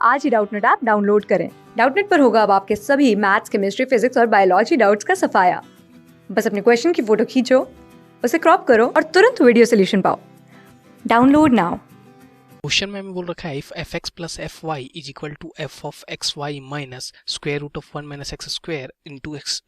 आज ही Doubtnut app download करें। Doubtnut पर होगा अब आपके सभी मैथ्स, केमिस्ट्री, फिजिक्स और बायोलॉजी डाउट्स का सफाया। बस अपने क्वेश्चन की फोटो खींचो, उसे क्रॉप करो और तुरंत वीडियो सोल्यूशन पाओ। Download now. क्वेश्चन में हमें बोल रखा है if f x plus f y is equal to f of x y minus square root of 1 minus x square into x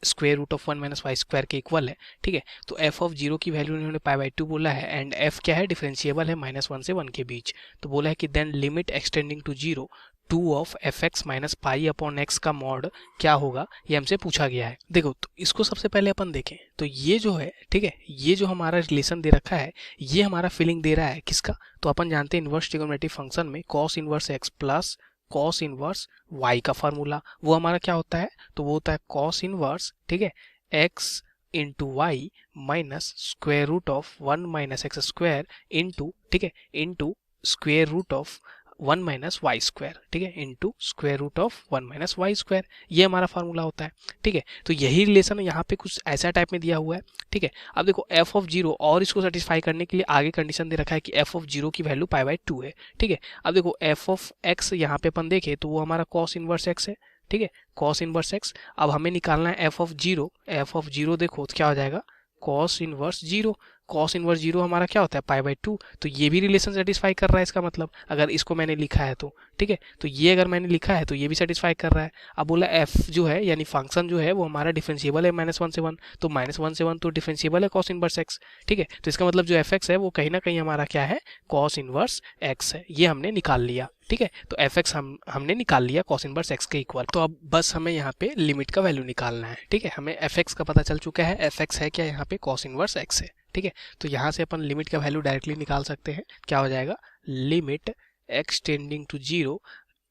square root of 1 minus y square के equal है। ठीक है, तो एफ ऑफ जीरो की value इन्होंने pi by 2 बोला है and F क्या है, डिफरेंशिएबल है -1 से 1 के बीच। तो बोला है कि then limit extending to zero 2 of f x minus pi upon x का मॉड क्या होगा, ये हमसे पूछा गया है। देखो तो इसको सबसे पहले अपन देखें तो ये जो है, ठीक है, ये जो हमारा रिलेशन दे रखा है ये हमारा फीलिंग दे रहा है किसका, तो अपन जानते हैं इनवर्स ट्रिगोनोमेट्रिक फंक्शन में cos inverse x plus cos inverse y का फार्मूला वो हमारा क्या होता है, तो वो होता है कॉस इनवर्स, ठीक है, x into y minus square root of 1 minus x square into, ठीक है, into square root of 1 minus y square, ठीक है, into square root of 1 minus y square, ये हमारा फार्मूला होता है। ठीक है, तो यही रिलेशन यहाँ पे कुछ ऐसा टाइप में दिया हुआ है। ठीक है, अब देखो एफ ऑफ जीरो और इसको सेटिस्फाई करने के लिए आगे कंडीशन दे रखा है कि एफ ऑफ जीरो की वैल्यू पाई बाई 2 है। ठीक है, अब देखो एफ ऑफ एक्स यहाँ पे अपन देखे तो वो हमारा कॉस इनवर्स एक्स है। ठीक है, कॉस इनवर्स एक्स। अब हमें निकालना है F of zero. F of zero देखो तो क्या हो जाएगा, cos inverse zero. Cos inverse zero हमारा क्या होता है, पाई बाई 2। तो ये भी रिलेशन सेटिस्फाई कर रहा है, इसका मतलब अगर इसको मैंने लिखा है तो, ठीक है, तो ये अगर मैंने लिखा है तो ये भी सेटिस्फाई कर रहा है। अब बोला एफ जो है यानी फंक्शन जो है वो हमारा डिफरेंशिएबल है -1 से 1, तो -1 से 1 तो डिफरेंशिएबल है कॉस इनवर्स एक्स। ठीक है, तो इसका मतलब जो एफ एक्स है वो कहीं ना कहीं हमारा क्या है, कॉस इनवर्स एक्स है, ये हमने निकाल लिया। ठीक है, तो एफ एक्स हमने निकाल लिया कॉस इनवर्स एक्स के इक्वल। तो अब बस हमें यहाँ पे लिमिट का वैल्यू निकालना है। ठीक है, हमें एफ एक्स का पता चल चुका है, एफ एक्स है क्या यहाँ पे, कॉस इनवर्स एक्स है। ठीक है, तो यहाँ से अपन लिमिट का वैल्यू डायरेक्टली निकाल सकते हैं। क्या हो जाएगा, limit x tending to zero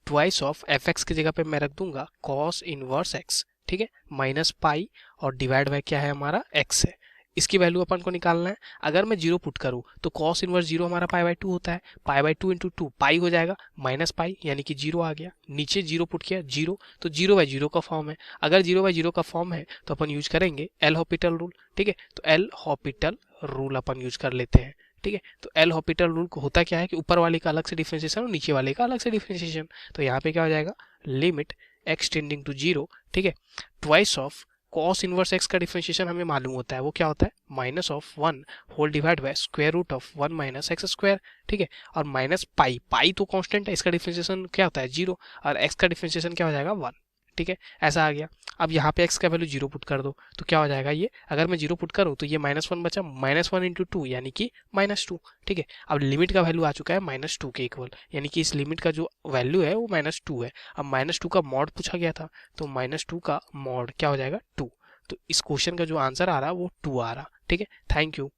twice of f x की जगह पे मैं रख दूंगा कॉस इनवर्स एक्स, ठीक है, माइनस पाई और डिवाइड बाय क्या है हमारा एक्स है। इसकी वैल्यू अपन को निकालना है। अगर मैं जीरो पुट करूँ तो कॉस इनवर्स जीरो हमारा पाई बाई 2 होता है, पाई बाई 2 इंटू 2 पाई हो जाएगा माइनस पाई यानी कि जीरो आ गया, नीचे जीरो पुट किया जीरो, तो जीरो बाई जीरो का फॉर्म है। अगर जीरो बाई जीरो का फॉर्म है तो अपन यूज करेंगे एल हॉपिटल रूल। ठीक है, तो एल हॉपिटल रूल अपन यूज कर लेते हैं। ठीक है, तो एल हॉपिटल रूल को होता क्या है कि ऊपर वाले का अलग से डिफरेंशिएशन और नीचे वाले का अलग से डिफरेंशिएशन। तो यहाँ पे क्या हो जाएगा, limit x tending to zero, ठीक है, twice of cos inverse x का डिफरेंशिएशन हमें मालूम होता है, वो क्या होता है, minus of 1 whole divide by square root of 1 minus x square. ठीक है, और माइनस पाई, पाई तो कांस्टेंट है, इसका डिफरेंशिएशन क्या होता है, जीरो, और एक्स का डिफरेंशिएशन क्या हो जाएगा, 1। ठीक है, ऐसा आ गया। अब यहाँ पे एक्स का वैल्यू जीरो पुट कर दो तो क्या हो जाएगा, ये अगर मैं जीरो पुट करूँ तो ये -1 बचा, -1 इंटू 2 यानी कि -2। ठीक है, अब लिमिट का वैल्यू आ चुका है -2 के इक्वल, यानी कि इस लिमिट का जो वैल्यू है वो -2 है। अब -2 का मॉड पूछा गया था, तो -2 का मॉड क्या हो जाएगा, 2। तो इस क्वेश्चन का जो आंसर आ रहा है वो 2 आ रहा। ठीक है, थैंक यू।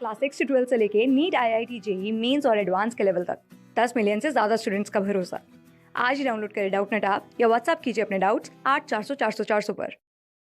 क्लास 6 से 12 से लेके नीट, IIT, JEE मेंस और एडवांस के लेवल तक 10 मिलियन से ज्यादा स्टूडेंट्स का भरोसा। आज ही डाउनलोड करें डाउटनेट ऐप या व्हाट्सएप कीजिए अपने डाउट्स 8400 400 400 पर।